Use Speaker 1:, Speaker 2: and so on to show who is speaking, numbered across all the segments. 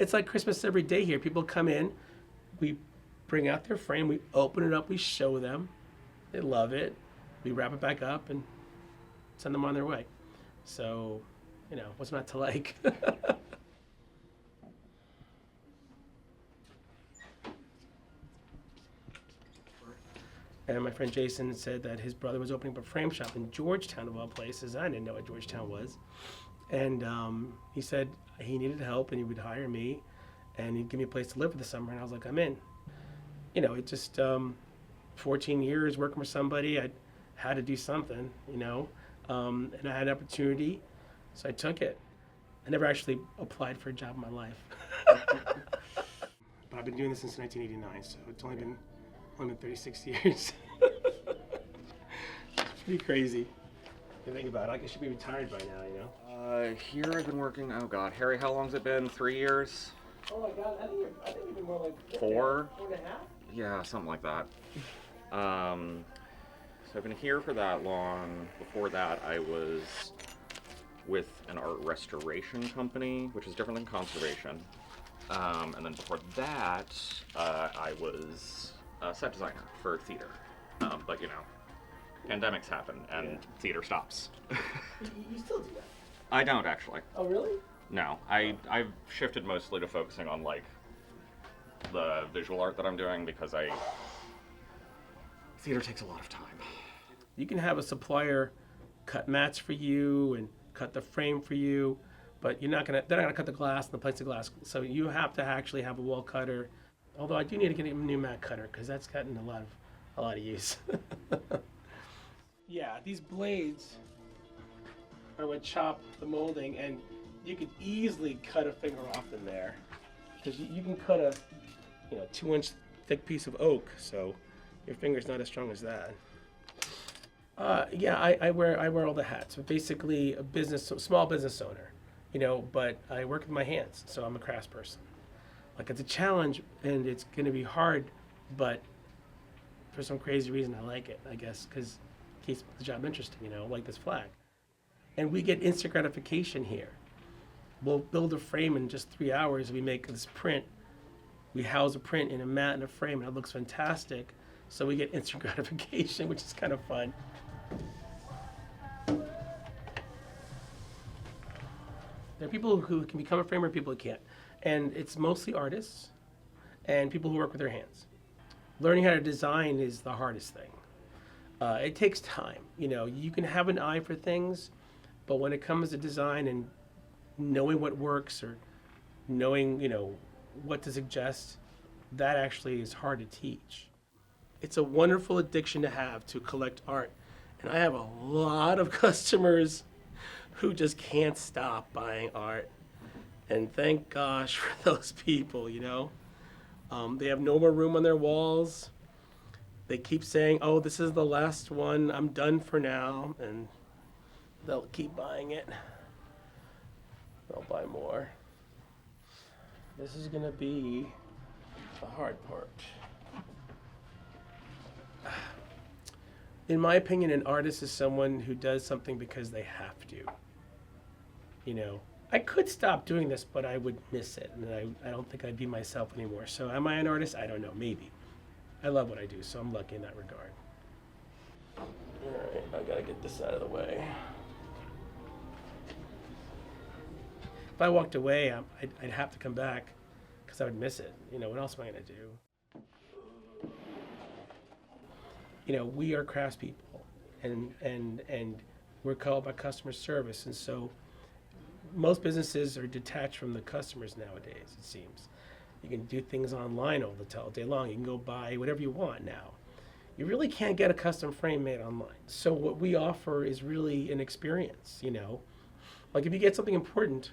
Speaker 1: it's like Christmas every day here. People come in, we bring out their frame, we open it up, we show them. They love it. We wrap it back up and send them on their way. So, what's not to like? And my friend Jason said that his brother was opening up a frame shop in Georgetown, of all places. I didn't know what Georgetown was. And he said he needed help and he would hire me and he'd give me a place to live for the summer. And I was like, I'm in. It just 14 years working for somebody, I had to do something, and I had an opportunity, so I took it. I never actually applied for a job in my life. But I've been doing this since 1989, so it's only been 36 years. It's pretty crazy to think about it. I should be retired by now,
Speaker 2: Here I've been working, oh God, Harry, how long's it been? 3 years?
Speaker 1: Oh my God, I think you've been more like
Speaker 2: 4?
Speaker 1: 4.5?
Speaker 2: Yeah, something like that. So I've been here for that long. Before that, I was with an art restoration company, which is different than conservation. And then before that, I was a set designer for theater. But pandemics happen and theater stops.
Speaker 1: You still do that?
Speaker 2: I don't actually.
Speaker 1: Oh, really?
Speaker 2: No, I've shifted mostly to focusing on the visual art that I'm doing because theater takes a lot of time.
Speaker 1: You can have a supplier cut mats for you and cut the frame for you, but they're not gonna cut the glass and the plexiglass. So you have to actually have a wall cutter. Although I do need to get a new mat cutter because that's gotten a lot of use. Yeah, these blades are what chop the molding, and you could easily cut a finger off in there because you can cut a 2-inch thick piece of oak, so your finger's not as strong as that. Yeah, I wear all the hats. But basically, small business owner, but I work with my hands, so I'm a craftsperson. Like, it's a challenge and it's going to be hard, but for some crazy reason I like it, I guess, because it keeps the job interesting, like this flag. And we get instant gratification here. We'll build a frame in just 3 hours. We make this print. We house a print in a mat and a frame, and it looks fantastic. So we get instant gratification, which is kind of fun. There are people who can become a framer and people who can't. And it's mostly artists and people who work with their hands. Learning how to design is the hardest thing. It takes time. You can have an eye for things, but when it comes to design and knowing what works or knowing, what to suggest, that actually is hard to teach. It's a wonderful addiction to have to collect art. And I have a lot of customers who just can't stop buying art. And thank gosh for those people, They have no more room on their walls. They keep saying, oh, this is the last one, I'm done for now. And they'll keep buying it. They'll buy more. This is gonna be the hard part. In my opinion, an artist is someone who does something because they have to. I could stop doing this, but I would miss it, and I don't think I'd be myself anymore. So am I an artist? I don't know, maybe. I love what I do, so I'm lucky in that regard. All right, I gotta get this out of the way. If I walked away, I'd have to come back because I would miss it. What else am I gonna do? We are craftspeople, and we're called by customer service, and so most businesses are detached from the customers nowadays, it seems. You can do things online all day long. You can go buy whatever you want now. You really can't get a custom frame made online. So what we offer is really an experience, Like if you get something important,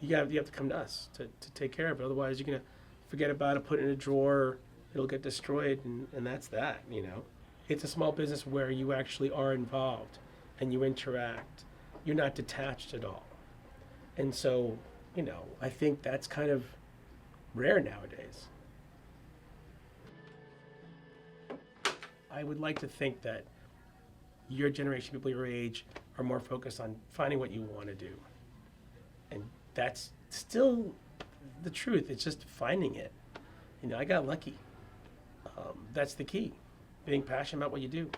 Speaker 1: you have to come to us to take care of it. Otherwise, you're going to forget about it, put it in a drawer, it'll get destroyed, and that's that, It's a small business where you actually are involved and you interact. You're not detached at all. And so, I think that's kind of rare nowadays. I would like to think that your generation, people your age, are more focused on finding what you want to do. And that's still the truth. It's just finding it. I got lucky. That's the key. Being passionate about what you do.